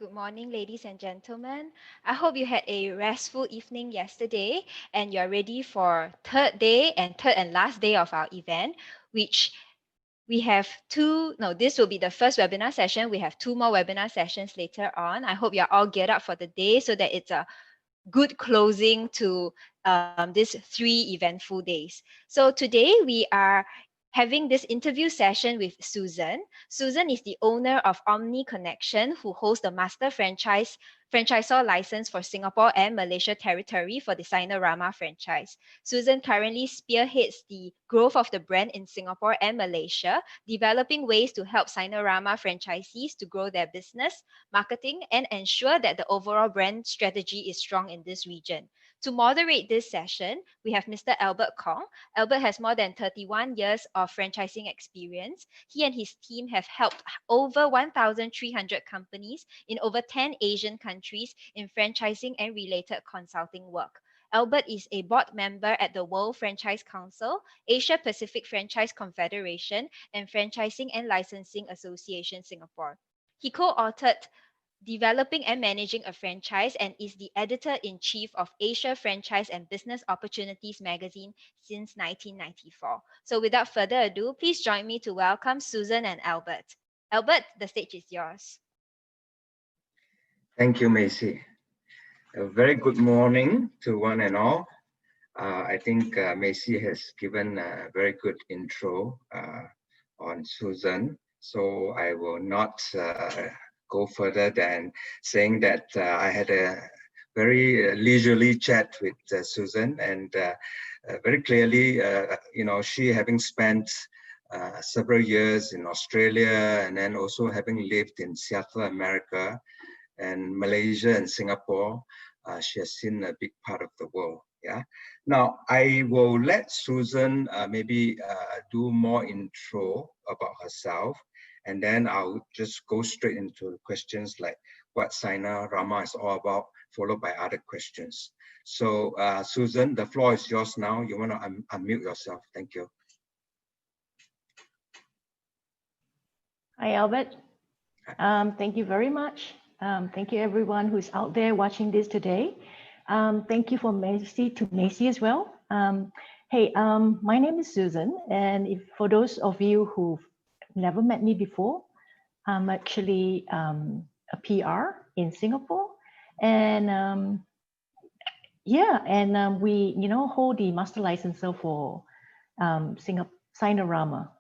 Good morning, ladies and gentlemen. I hope you had a restful evening yesterday and you're ready for third and last day of our event, which we have this will be the first webinar session. We have two more webinar sessions later on. I hope you're all geared up for the day so that it's a good closing to these three eventful days. So today we are having this interview session with Susan. Susan is the owner of Omni Connection, who holds the master franchisor license for Singapore and Malaysia territory for the Signarama franchise. Susan currently spearheads the growth of the brand in Singapore and Malaysia, developing ways to help Signarama franchisees to grow their business, marketing, and ensure that the overall brand strategy is strong in this region. To moderate this session, we have Mr. Albert Kong. Albert has more than 31 years of franchising experience. He and his team have helped over 1,300 companies in over 10 Asian countries in franchising and related consulting work. Albert is a board member at the World Franchise Council, Asia Pacific Franchise Confederation, and Franchising and Licensing Association Singapore. He co-authored Developing and Managing a Franchise and is the editor-in-chief of Asia Franchise and Business Opportunities magazine since 1994. So without further ado, please join me to welcome Susan and Albert. Albert, the stage is yours. Thank you, Macy. A very good morning to one and all. I think Macy has given a very good intro on Susan, so I will not go further than saying that I had a very leisurely chat with Susan, and very clearly, she having spent several years in Australia and then also having lived in Seattle, America, and Malaysia and Singapore, she has seen a big part of the world. Yeah. Now I will let Susan maybe do more intro about herself, and then I'll just go straight into questions like what Signarama is all about, followed by other questions. So Susan, the floor is yours now. You want to unmute yourself. Thank you. Hi, Albert. Thank you very much. Thank you everyone who's out there watching this today. Thank you for Macy as well. My name is Susan, and for those of you who've never met me before, I'm actually a PR in Singapore, and we hold the master licensor for Signarama.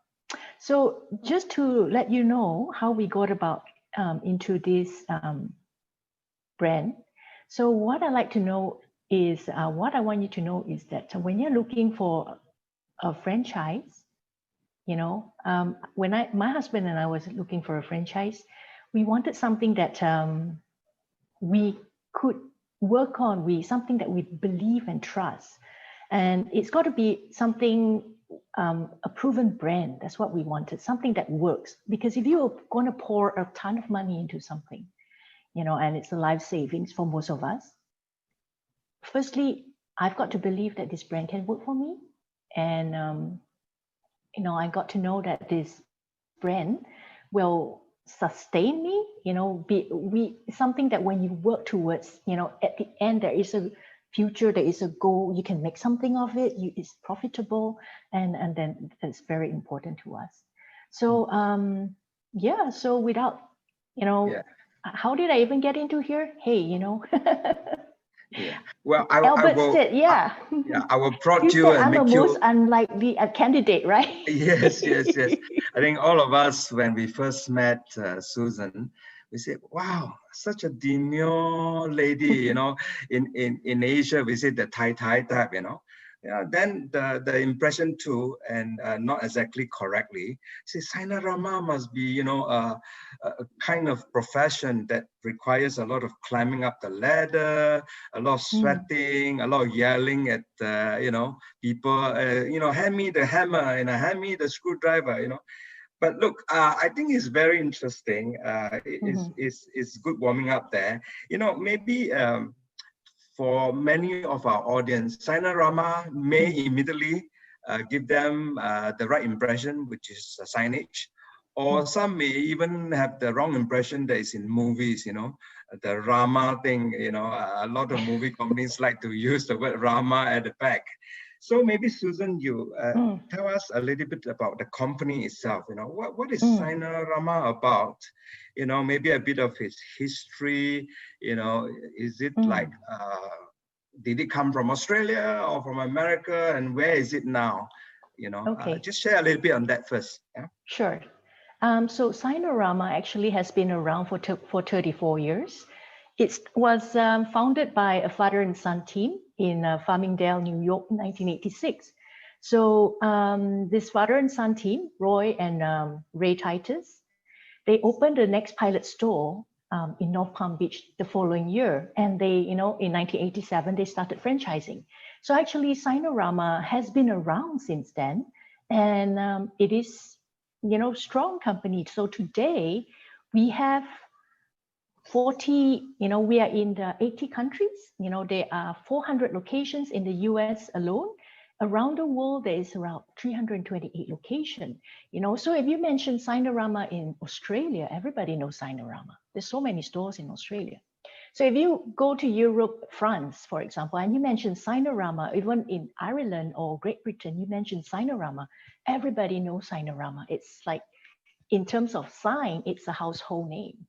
So just to let you know how we got about into this brand. So what I like to know is, what I want you to know is that when you're looking for a franchise, when my husband and I was looking for a franchise, we wanted something that we could work on, something that we believe and trust. And it's got to be something, a proven brand. That's what we wanted, something that works. Because if you're going to pour a ton of money into something, and it's a life savings for most of us, firstly, I've got to believe that this brand can work for me. And, I got to know that this brand will sustain me, be something that when you work towards, at the end, there is a future, there is a goal, you can make something of it, it's profitable, and then it's very important to us. So, so without, how did I even get into here? Hey, Yeah. Well, Albert said, I will prod you and I'm make the you most unlikely candidate, right? Yes. I think all of us, when we first met Susan, we said, "Wow, such a demure lady." In Asia, we say the Thai type. Then the impression too, and not exactly correctly, say Signarama must be, a kind of profession that requires a lot of climbing up the ladder, a lot of sweating, a lot of yelling at, people, hand me the hammer and hand me the screwdriver, But look, I think it's very interesting. It's good warming up there. Maybe for many of our audience, Signarama may immediately give them the right impression, which is signage, or some may even have the wrong impression that it's in movies, the Rama thing, a lot of movie companies like to use the word Rama at the back. So maybe Susan, you tell us a little bit about the company itself. What is Signarama about? Maybe a bit of its history. Is it like, did it come from Australia or from America, and where is it now? Okay. Just share a little bit on that first. Yeah. Sure. So Signarama actually has been around for 34 years. It was founded by a father and son team in Farmingdale, New York, 1986. So this father and son team, Roy and Ray Titus, they opened the next pilot store in North Palm Beach the following year. And they, in 1987, they started franchising. So actually Signarama has been around since then. And it is, strong company. So today we have 40, we are in the 80 countries. There are 400 locations in the US alone. Around the world, there is around 328 locations. So if you mention Signarama in Australia, everybody knows Signarama. There's so many stores in Australia. So if you go to Europe, France, for example, and you mention Signarama, even in Ireland or Great Britain, you mention Signarama, everybody knows Signarama. It's like, in terms of sign, it's a household name.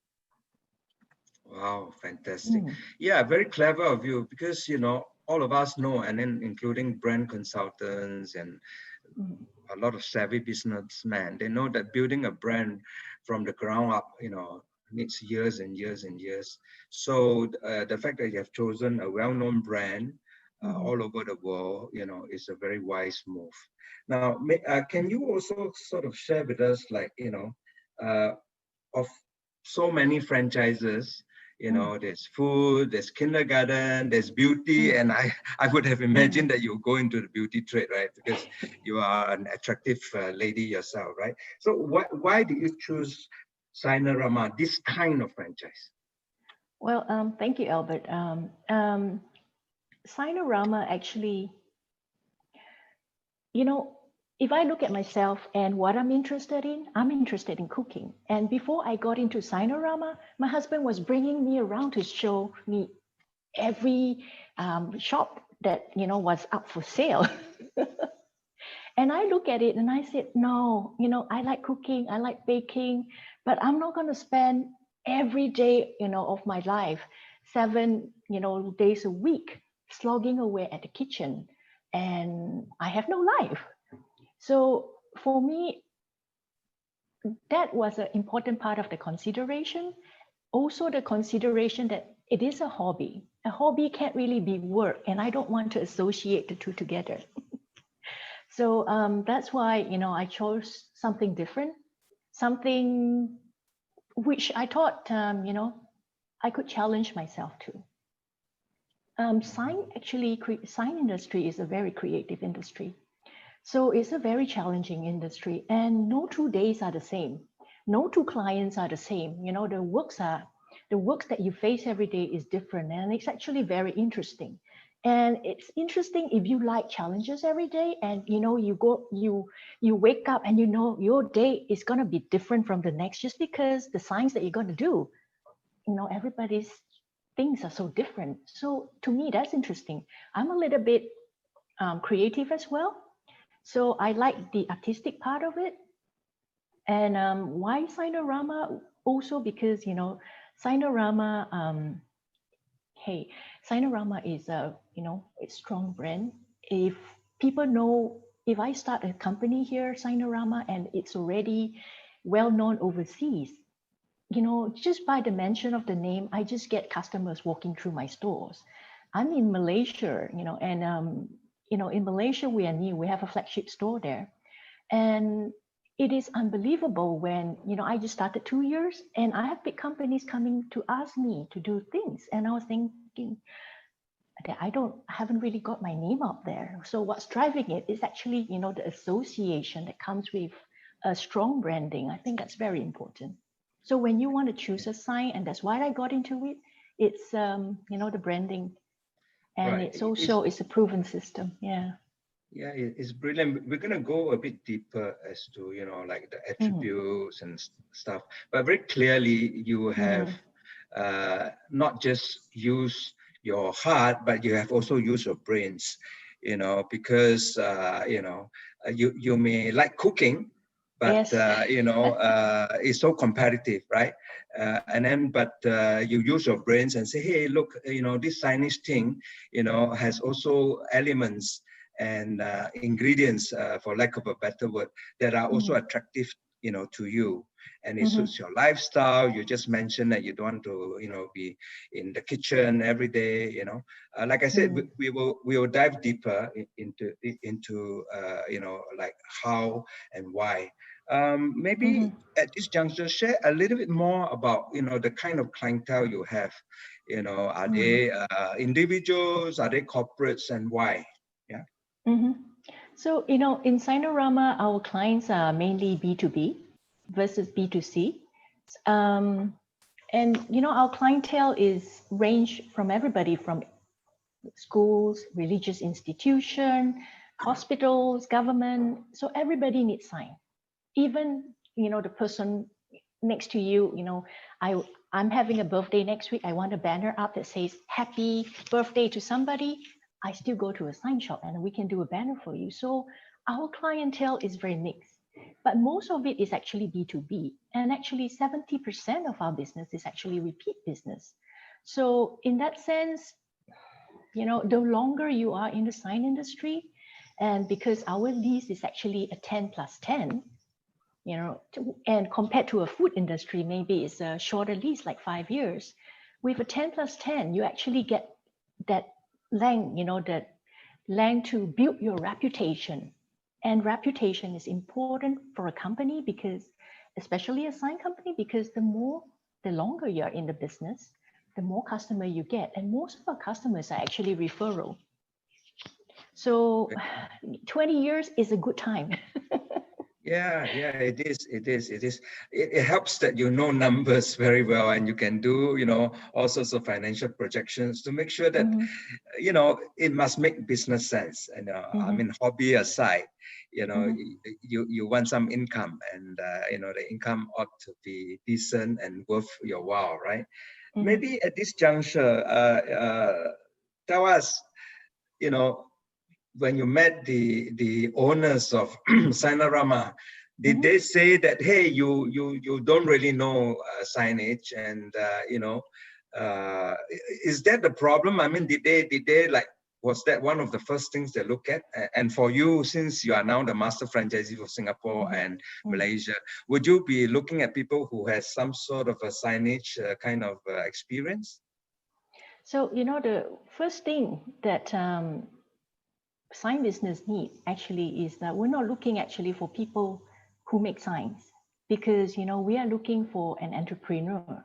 Wow, fantastic. Yeah, very clever of you, because, all of us know, and then including brand consultants and a lot of savvy businessmen, they know that building a brand from the ground up, needs years and years and years. So the fact that you have chosen a well-known brand all over the world, is a very wise move. Now, can you also sort of share with us, like, of so many franchises, there's food, there's kindergarten, there's beauty, and I would have imagined that you'll go into the beauty trade, right? Because you are an attractive lady yourself, right? So why did you choose Signarama, this kind of franchise? Well, thank you, Albert. Signarama actually, if I look at myself and what I'm interested in cooking. And before I got into Signarama, my husband was bringing me around to show me every shop that, was up for sale. And I look at it and I said, no, I like cooking, I like baking, but I'm not going to spend every day, of my life, 7, days a week, slogging away at the kitchen. And I have no life. So for me, that was an important part of the consideration. Also the consideration that it is a hobby. A hobby can't really be work, and I don't want to associate the two together. So that's why, I chose something different, something which I thought, I could challenge myself to. Sign industry is a very creative industry. So it's a very challenging industry, and no 2 days are the same. No 2 clients are the same. The works that you face every day is different, and it's actually very interesting. And it's interesting if you like challenges every day, and you wake up and your day is going to be different from the next, just because the signs that you're going to do, everybody's things are so different. So to me, that's interesting. I'm a little bit creative as well. So I like the artistic part of it. And why Signarama? Also because, Signarama, Signarama is a, a strong brand. If people know, if I start a company here, Signarama, and it's already well known overseas, just by the mention of the name, I just get customers walking through my stores. I'm in Malaysia, and in Malaysia, we are new. We have a flagship store there. And it is unbelievable when, I just started 2 years and I have big companies coming to ask me to do things. And I was thinking that I haven't really got my name out there. So what's driving it is actually, the association that comes with a strong branding. I think that's very important. So when you want to choose a sign, and that's why I got into it, it's, the branding. And Right. it's also, it's a proven system. Yeah. Yeah, it's brilliant. We're going to go a bit deeper as to, like the attributes and stuff. But very clearly, you have not just used your heart, but you have also used your brains, because, you may like cooking, but, Yes. it's so competitive, right? But you use your brains and say, hey, look, this signage thing, has also elements and ingredients, for lack of a better word, that are also attractive, to you, and it suits your lifestyle. You just mentioned that you don't want to, be in the kitchen every day. Like I said, we will dive deeper into like how and why. Maybe at this juncture, share a little bit more about the kind of clientele you have. Are they individuals? Are they corporates, and why? Yeah. So, in Signarama, our clients are mainly B2B versus B2C. And, our clientele is range from everybody from schools, religious institution, hospitals, government. So everybody needs sign. Even, the person next to you, I'm having a birthday next week. I want a banner up that says happy birthday to somebody. I still go to a sign shop and we can do a banner for you. So our clientele is very mixed, but most of it is actually B2B. And actually 70% of our business is actually repeat business. So in that sense, the longer you are in the sign industry, and because our lease is actually a 10+10, and compared to a food industry, maybe it's a shorter lease, like 5 years. With a 10+10, you actually get that length, that length to build your reputation. And reputation is important for a company because, especially a sign company, because the longer you're in the business, the more customer you get. And most of our customers are actually referral. So 20 years is a good time. Yeah, it is. It helps that you know numbers very well, and you can do, all sorts of financial projections to make sure that, it must make business sense. And I mean, hobby aside, you want some income, and the income ought to be decent and worth your while, right? Maybe at this juncture, tell us, when you met the owners of Signarama, did they say that, hey, you don't really know signage, and is that the problem? I mean, did they like, was that one of the first things they look at? And for you, since you are now the master franchisee for Singapore and Malaysia, would you be looking at people who has some sort of a signage kind of experience? So, the first thing that sign business need actually is that we're not looking actually for people who make signs, because we are looking for an entrepreneur,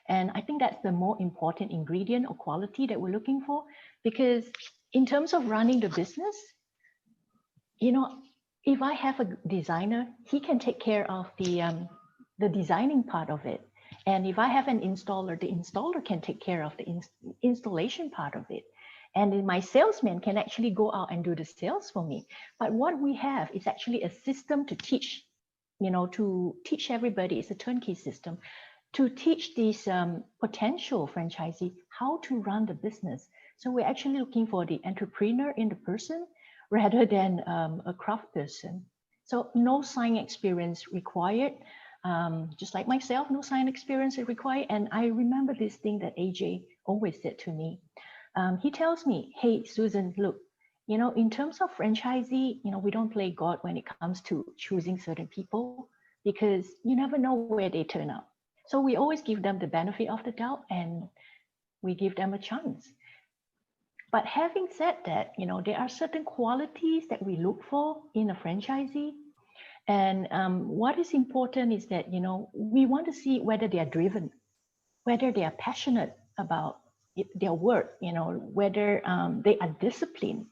and I think that's the more important ingredient or quality that we're looking for. Because in terms of running the business, if I have a designer, he can take care of the designing part of it, and if I have an installer, the installer can take care of the installation part of it. And then my salesman can actually go out and do the sales for me. But what we have is actually a system to teach, to teach everybody. It's a turnkey system to teach these potential franchisee how to run the business. So we're actually looking for the entrepreneur in the person rather than a craft person. So no sign experience required. Just like myself, no sign experience is required. And I remember this thing that AJ always said to me. He tells me, hey, Susan, look, in terms of franchisee, we don't play God when it comes to choosing certain people, because you never know where they turn out. So we always give them the benefit of the doubt, and we give them a chance. But having said that, there are certain qualities that we look for in a franchisee. And what is important is that, we want to see whether they are driven, whether they are passionate about their work, whether they are disciplined.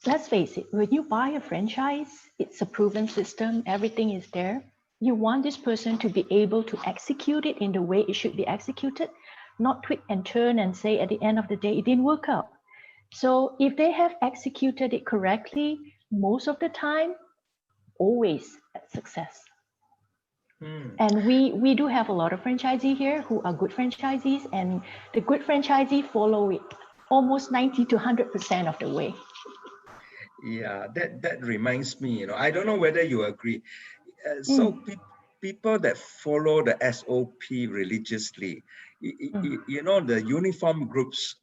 Let's face it, when you buy a franchise, it's a proven system, everything is there. You want this person to be able to execute it in the way it should be executed, not tweak and turn and say at the end of the day, it didn't work out. So if they have executed it correctly, most of the time, always a success. And we do have a lot of franchisees here who are good franchisees, and the good franchisee follow it almost 90 to 100% of the way. Yeah, that reminds me, you know, I don't know whether you agree. So people that follow the SOP religiously, you know, the uniform groups,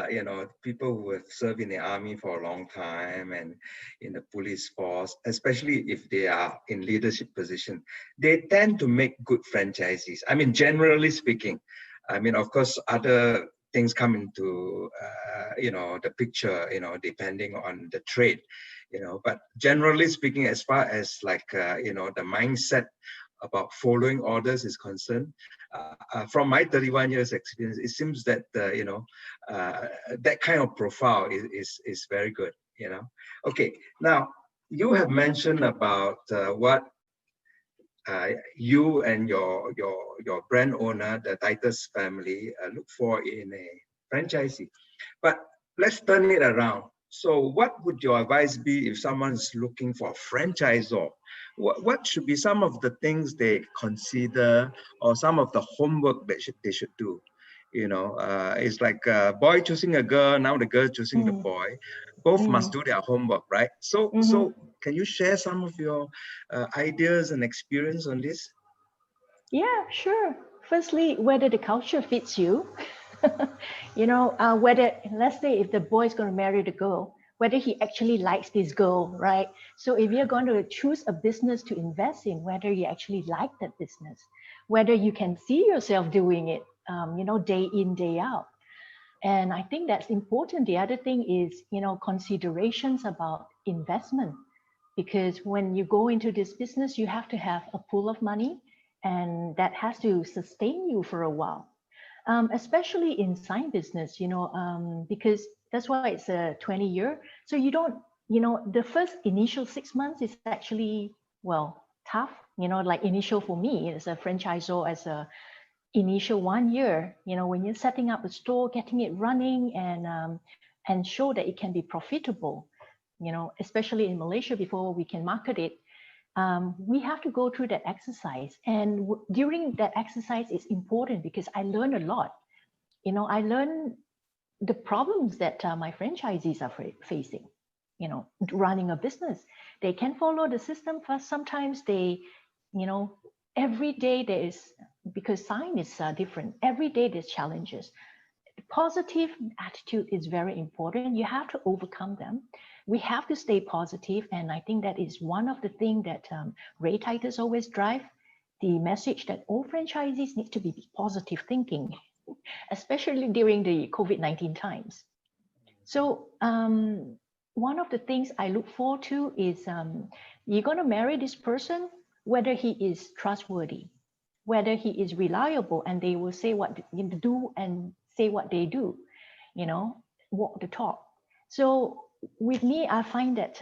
you know, people who have served in the army for a long time and in the police force, especially if they are in leadership position, they tend to make good franchisees. I mean, generally speaking, I mean, of course, other things come into, you know, the picture, you know, depending on the trade, you know, but generally speaking, as far as like, you know, the mindset about following orders is concerned, from my 31 years experience, it seems that, you know, that kind of profile is very good, you know. Okay, now you have mentioned about what you and your brand owner, the Titus family, look for in a franchisee. But let's turn it around. So what would your advice be if someone is looking for a franchisor? What should be some of the things they consider, or some of the homework that they should do? You know, it's like a boy choosing a girl, now the girl choosing the boy. Both must do their homework, right? So can you share some of your ideas and experience on this? Yeah, sure. Firstly, whether the culture fits you, you know, whether, let's say if the boy is going to marry the girl, whether he actually likes this girl, right? So if you're going to choose a business to invest in, whether you actually like that business, whether you can see yourself doing it, you know, day in, day out. And I think that's important. The other thing is, you know, considerations about investment, because when you go into this business, you have to have a pool of money, and that has to sustain you for a while. Especially in sign business, you know, because that's why it's a 20-year. So you don't, you know, the first initial 6 months is actually, well, tough, you know, like initial for me as a franchisor, as a initial 1 year, you know, when you're setting up a store, getting it running, and show that it can be profitable, you know, especially in Malaysia before we can market it. We have to go through that exercise. And during that exercise, it's important because I learned a lot. You know, I learned the problems that my franchisees are facing, you know, running a business. They can follow the system, but sometimes they, you know, every day there is, because sign is different, every day there's challenges. Positive attitude is very important. You have to overcome them. We have to stay positive, and I think that is one of the things that Ray Titus always drive, the message that all franchisees need to be positive thinking, especially during the COVID-19 times. So one of the things I look forward to is you're going to marry this person, whether he is trustworthy, whether he is reliable, and they will say what they do and say what they do, you know, walk the talk. So with me, I find that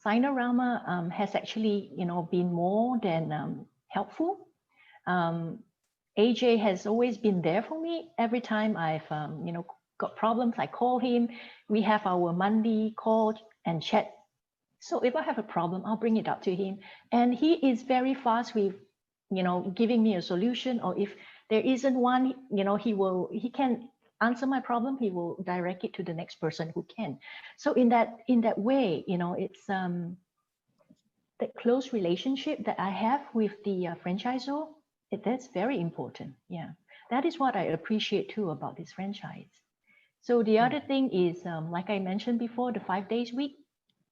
Signarama has actually, you know, been more than helpful. AJ has always been there for me. Every time I've, you know, got problems, I call him. We have our monthly call and chat. So if I have a problem, I'll bring it up to him. And he is very fast with, you know, giving me a solution. Or if there isn't one, you know, he can answer my problem. He will direct it to the next person who can. So in that way, you know, it's that close relationship that I have with the franchisor. That's very important. Yeah, that is what I appreciate too about this franchise. So the other thing is, like I mentioned before, the 5 days week,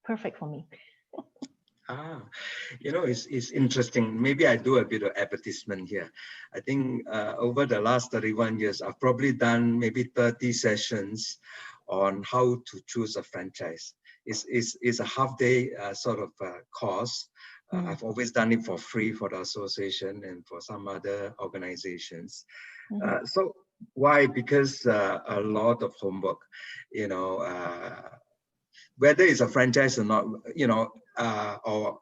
perfect for me. You know, it's interesting. Maybe I do a bit of advertisement here. I think over the last 31 years, I've probably done maybe 30 sessions on how to choose a franchise. It's a half-day sort of course. I've always done it for free for the association and for some other organizations. So why? Because a lot of homework, you know, whether it's a franchise or not, you know, or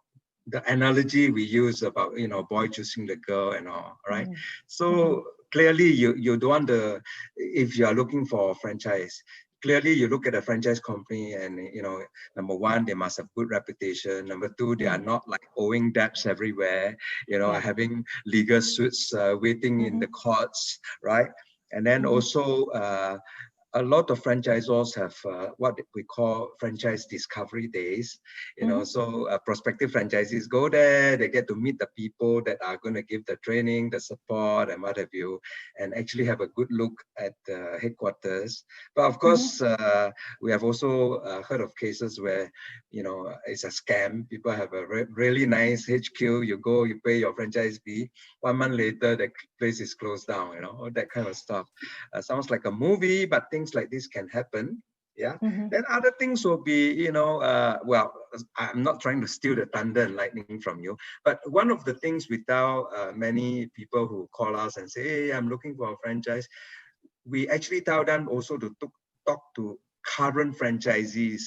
the analogy we use about, you know, boy choosing the girl and all, right? So clearly you don't want to, if you are looking for a franchise, clearly you look at a franchise company and, you know, number one, they must have good reputation. Number two, they are not like owing debts everywhere, you know, having legal suits waiting in the courts, right? And then also, a lot of franchisors have what we call franchise discovery days, you know, so prospective franchisees go there, they get to meet the people that are going to give the training, the support and what have you, and actually have a good look at the headquarters. But of course, we have also heard of cases where, you know, it's a scam. People have a really nice HQ, you go, you pay your franchise fee, 1 month later, the place is closed down, you know, all that kind of stuff. Sounds like a movie, but things like this can happen. Yeah. Then other things will be, you know, well, I'm not trying to steal the thunder and lightning from you, but one of the things we tell many people who call us and say, hey, I'm looking for a franchise, we actually tell them also to talk to current franchisees,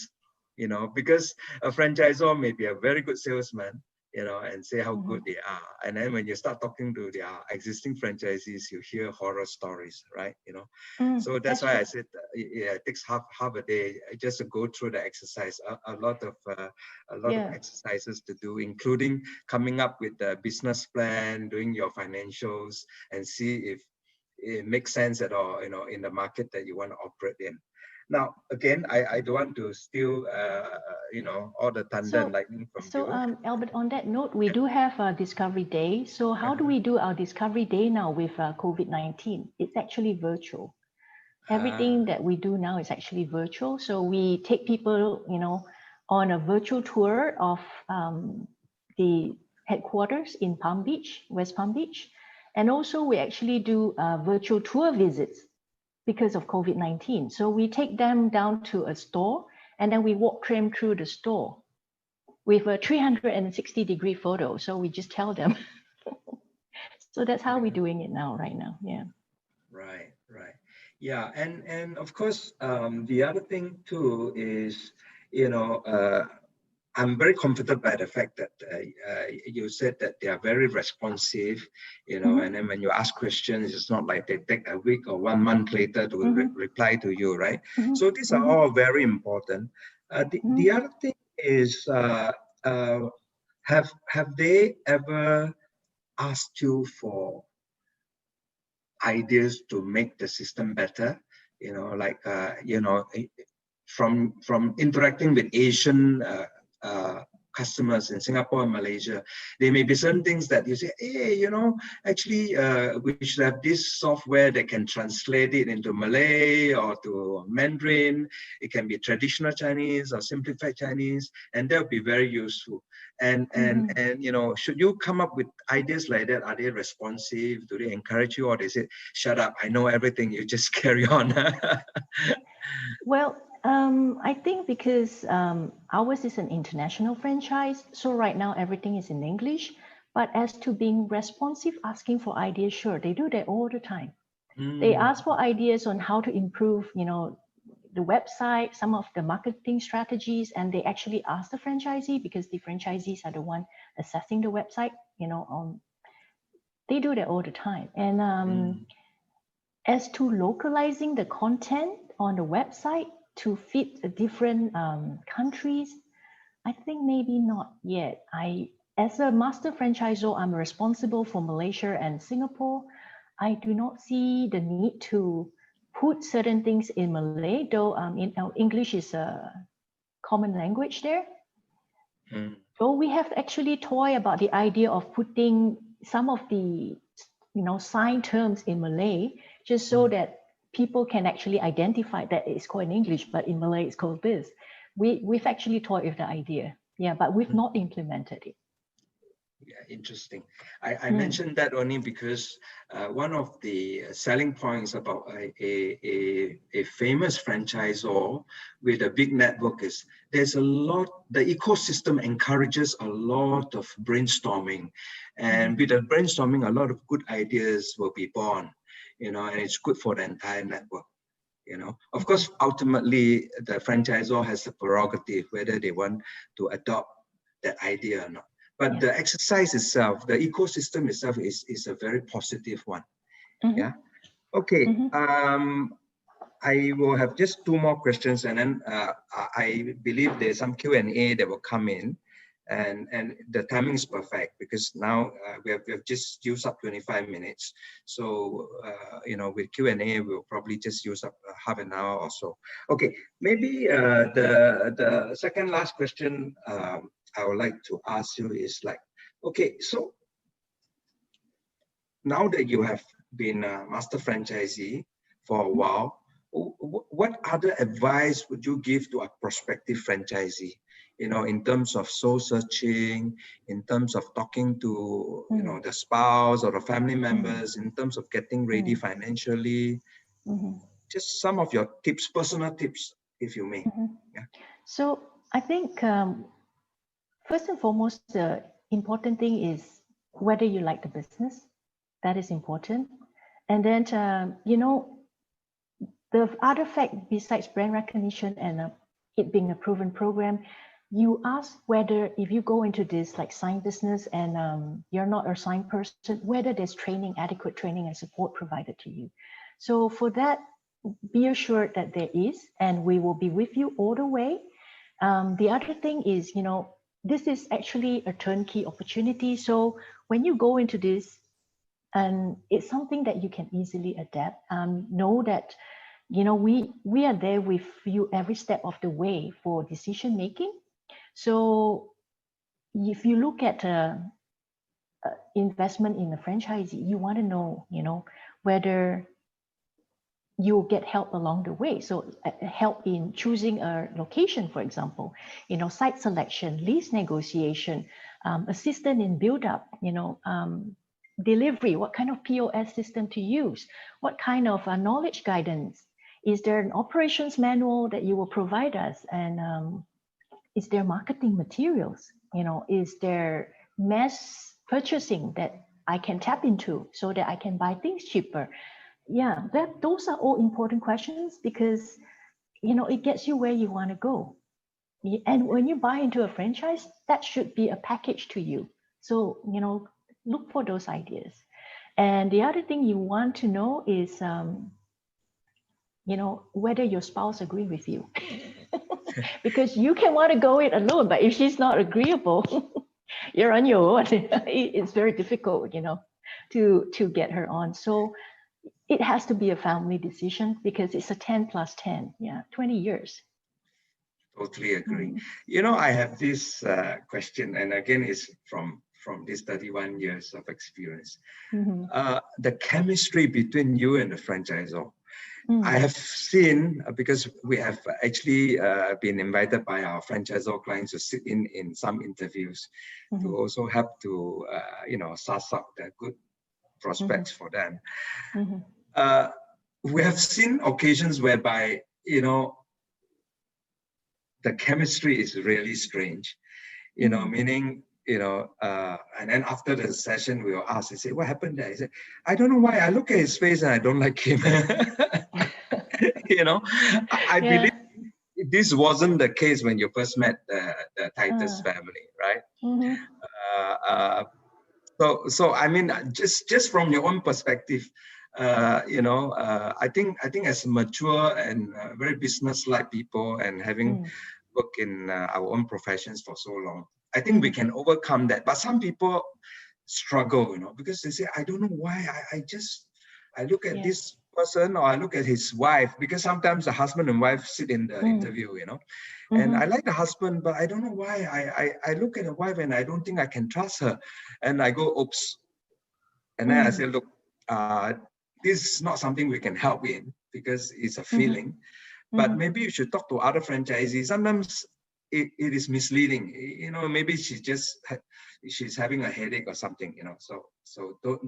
you know, because a franchisor may be a very good salesman, you know, and say how good they are. And then when you start talking to their existing franchisees, you hear horror stories, right? You know, so that's why I said, yeah, it takes half a day just to go through the exercise. A lot of exercises to do, including coming up with the business plan, doing your financials, and see if it makes sense at all, you know, in the market that you want to operate in. Now, again, I don't want to steal, you know, all the thunder and lightning from you. So, Albert, on that note, we do have a Discovery Day. So how do we do our Discovery Day now with COVID-19? It's actually virtual. Everything that we do now is actually virtual. So we take people, you know, on a virtual tour of the headquarters in Palm Beach, West Palm Beach. And also we actually do virtual tour visits because of COVID-19. So we take them down to a store and then we walk them through the store with a 360-degree photo. So we just tell them. So that's how we're doing it now, right now. Yeah. Right. Yeah, and of course, the other thing too is, you know, I'm very comforted by the fact that you said that they are very responsive, you know, and then when you ask questions, it's not like they take a week or 1 month later to reply to you, right? So these are all very important. The other thing is, have they ever asked you for ideas to make the system better? You know, like, you know, from interacting with Asian customers in Singapore and Malaysia, there may be certain things that you say, hey, you know, actually we should have this software that can translate it into Malay or to Mandarin. It can be traditional Chinese or simplified Chinese, and that would be very useful. And you know, should you come up with ideas like that, are they responsive? Do they encourage you, or they say, shut up, I know everything, you just carry on? Well, I think because ours is an international franchise, so right now everything is in English. But as to being responsive, asking for ideas, sure, they do that all the time. They ask for ideas on how to improve, you know, the website, some of the marketing strategies, and they actually ask the franchisee because the franchisees are the one assessing the website, you know, they do that all the time. And as to localizing the content on the website to fit different countries, I think maybe not yet. As a master franchisor, I'm responsible for Malaysia and Singapore. I do not see the need to put certain things in Malay, though English is a common language there. So we have actually toyed about the idea of putting some of the, you know, sign terms in Malay, just so that people can actually identify that it's called in English, but in Malay it's called this. We've actually toyed with the idea, yeah, but we've not implemented it. Yeah, interesting. I mentioned that only because one of the selling points about a famous franchisor with a big network is there's a lot, the ecosystem encourages a lot of brainstorming. And with the brainstorming, a lot of good ideas will be born, you know, and it's good for the entire network. You know, of course, ultimately, the franchisor has the prerogative whether they want to adopt that idea or not. But the exercise itself, the ecosystem itself is a very positive one. Yeah. Okay. I will have just two more questions, and then I believe there's some Q&A that will come in, and the timing is perfect because now we have just used up 25 minutes. So with Q&A, we'll probably just use up half an hour or so. Okay, maybe the second last question I would like to ask you is like, okay, so now that you have been a master franchisee for a while, what other advice would you give to a prospective franchisee? In terms of soul searching, in terms of talking to the spouse or the family members, in terms of getting ready financially, just some of your tips, personal tips, if you may. Yeah. So I think first and foremost, the important thing is whether you like the business. That is important. And then, the other fact besides brand recognition and it being a proven program, you ask whether if you go into this like sign business and you're not a sign person, whether there's training, adequate training and support provided to you. So for that, be assured that there is, and we will be with you all the way. The other thing is, this is actually a turnkey opportunity. So when you go into this, and it's something that you can easily adapt. Know that, we are there with you every step of the way for decision making. So if you look at investment in a franchisee, you want to know, whether you'll get help along the way. So help in choosing a location, for example, site selection, lease negotiation, assistance in build up, delivery, what kind of POS system to use, what kind of knowledge guidance, is there an operations manual that you will provide us, and is there marketing materials, is there mass purchasing that I can tap into so that I can buy things cheaper. Yeah, those are all important questions because it gets you where you want to go. And when you buy into a franchise, that should be a package to you. So look for those ideas. And the other thing you want to know is, whether your spouse agree with you. Because you can want to go it alone, but if she's not agreeable, you're on your own. It's very difficult, to get her on. So it has to be a family decision because it's a 10 plus 10, 20 years. Totally agree. I have this question, and again, it's from these 31 years of experience. The chemistry between you and the franchisor. I have seen, because we have actually been invited by our franchisor clients to sit in some interviews to also help to, suss out the good prospects for them. We have seen occasions whereby, the chemistry is really strange, meaning, and then after the session, we will ask, I say, what happened there? He said, I don't know why. I look at his face and I don't like him. I believe this wasn't the case when you first met the Titus family, right? So I mean, just from your own perspective, I think as mature and very business-like people and having worked in our own professions for so long, I think we can overcome that. But some people struggle, because they say, I don't know why. I look at this person or I look at his wife, because sometimes the husband and wife sit in the interview, and I like the husband, but I don't know why. I look at the wife and I don't think I can trust her. And I go, oops. And then I say, look, this is not something we can help in because it's a feeling. But maybe you should talk to other franchisees. Sometimes it is misleading. Maybe she's having a headache or something. So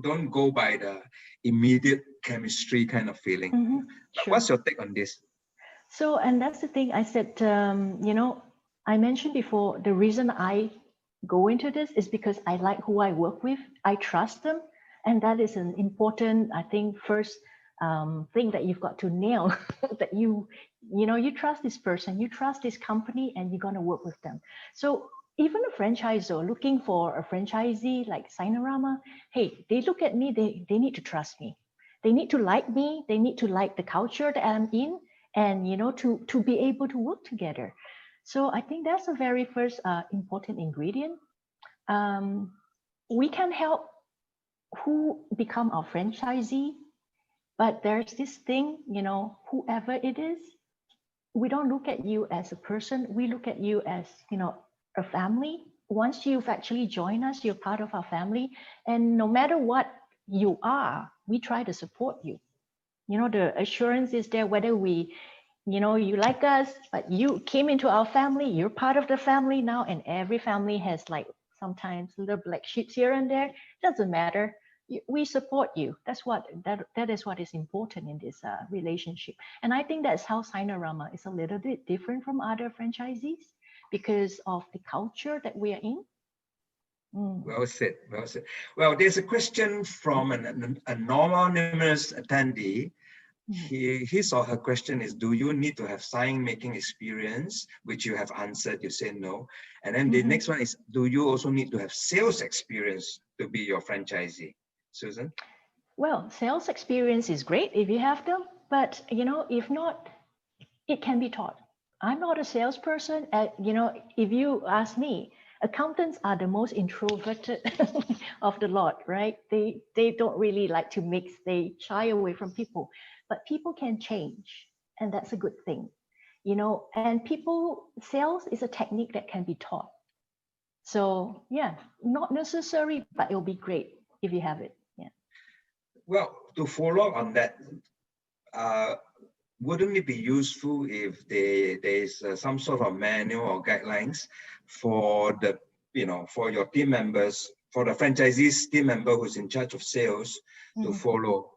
don't go by the immediate chemistry kind of feeling. Sure. What's your take on this? So, and that's the thing I said. I mentioned before, the reason I go into this is because I like who I work with. I trust them, and that is an important, I think, first thing that you've got to nail. That you trust this person, you trust this company, and you're going to work with them. So even a franchisor looking for a franchisee like Signarama, hey, they look at me, they need to trust me. They need to like me. They need to like the culture that I'm in. and to be able to work together. So I think that's the very first important ingredient. We can help who become our franchisee, but there's this thing, whoever it is, we don't look at you as a person. We look at you as, a family. Once you've actually joined us, you're part of our family. And no matter what you are, we try to support you. The assurance is there, whether you like us, but you came into our family, you're part of the family now, and every family has like sometimes little black sheep here and there. Doesn't matter. We support you. That is what is important in this relationship. And I think that's how Signarama is a little bit different from other franchisees because of the culture that we are in. Well said. Well said. Well, there's a question from an anonymous attendee. His or her question is, do you need to have sign making experience, which you have answered, you say no. And then the next one is, do you also need to have sales experience to be your franchisee? Susan? Well, sales experience is great if you have them, but if not, it can be taught. I'm not a salesperson. If you ask me, accountants are the most introverted of the lot, right? They don't really like to mix. They shy away from people. But people can change, and that's a good thing, and sales is a technique that can be taught. So yeah, not necessary, but it'll be great if you have it. Yeah. Well, to follow up on that, wouldn't it be useful if there's some sort of manual or guidelines for for your team members, for the franchisee's team member who's in charge of sales to follow?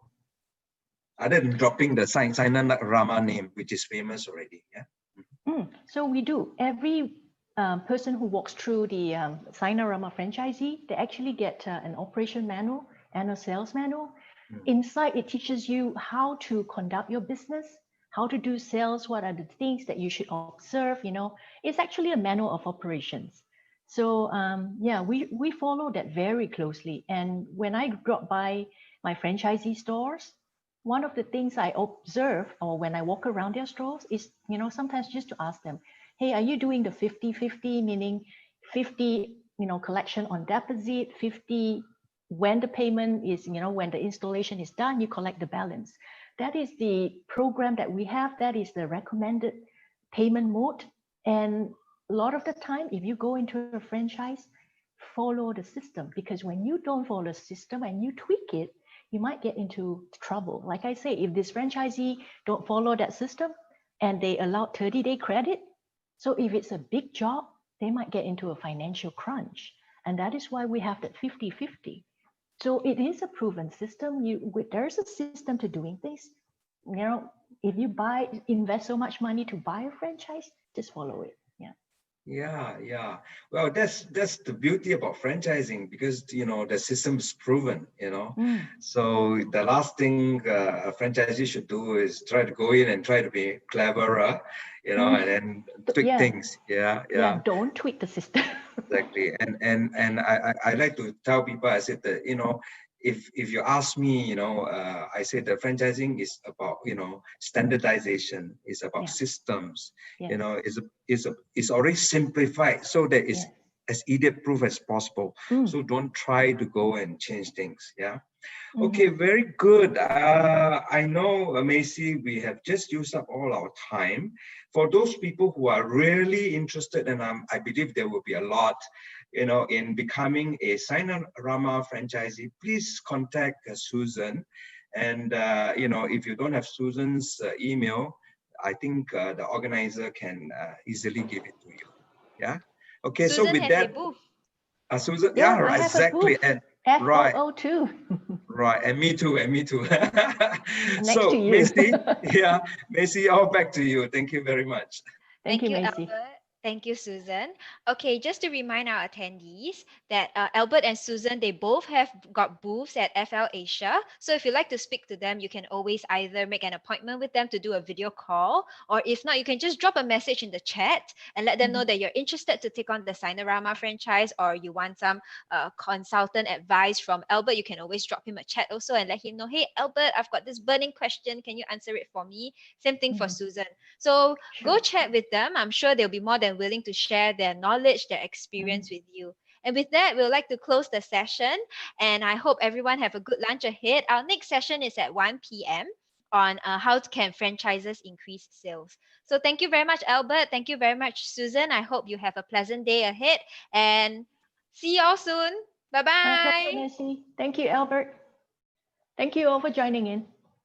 Other than dropping the Signarama name, which is famous already. Yeah. So we do. Every person who walks through the Signarama franchisee, they actually get an operation manual and a sales manual. Inside, it teaches you how to conduct your business, how to do sales, what are the things that you should observe. It's actually a manual of operations. So yeah, we follow that very closely. And when I drop by my franchisee stores, one of the things I observe, or when I walk around their stores, is, sometimes just to ask them, hey, are you doing the 50-50, meaning 50, collection on deposit, 50 when the payment is, when the installation is done, you collect the balance. That is the program that we have. That is the recommended payment mode. And a lot of the time, if you go into a franchise, follow the system, because when you don't follow the system and you tweak it, you might get into trouble. Like I say, if this franchisee don't follow that system and they allow 30-day credit, so if it's a big job, they might get into a financial crunch. And that is why we have that 50-50. So it is a proven system. There's a system to doing things. If you invest so much money to buy a franchise, just follow it. Yeah. Well, that's the beauty about franchising, because the system is proven. So the last thing a franchisee should do is try to go in and try to be cleverer, and then tweak things. Yeah. Don't tweak the system. Exactly. And I like to tell people, I said that if you ask me, I say that franchising is about, standardization, is about systems, it's already simplified so that it's as idiot-proof as possible. So don't try to go and change things. Yeah. Okay, very good. I know, Macy, we have just used up all our time. For those people who are really interested, and I believe there will be a lot, in becoming a Signarama franchisee, please contact Susan. And, if you don't have Susan's email, I think the organizer can easily give it to you. Yeah. Okay, Susan so with has that, a booth. Susan, I exactly. And right. FLO2. Right, and me too. Next So, to you. Macy, Macy, all back to you. Thank you very much. Thank you, Macy. Albert. Thank you, Susan. Okay, just to remind our attendees that Albert and Susan, they both have got booths at FLAsia. So if you'd like to speak to them, you can always either make an appointment with them to do a video call, or if not, you can just drop a message in the chat and let them know that you're interested to take on the Signarama franchise, or you want some consultant advice from Albert. You can always drop him a chat also and let him know, hey, Albert, I've got this burning question. Can you answer it for me? Same thing for Susan. So go Sure. chat with them. I'm sure they'll be more than willing to share their knowledge, their experience with you. And with that, we'd like to close the session. And I hope everyone have a good lunch ahead. Our next session is at 1 p.m. on how can franchises increase sales. So thank you very much, Albert. Thank you very much, Susan. I hope you have a pleasant day ahead. And see you all soon. My pleasure, Bye-bye. Nancy. Thank you, Albert. Thank you all for joining in.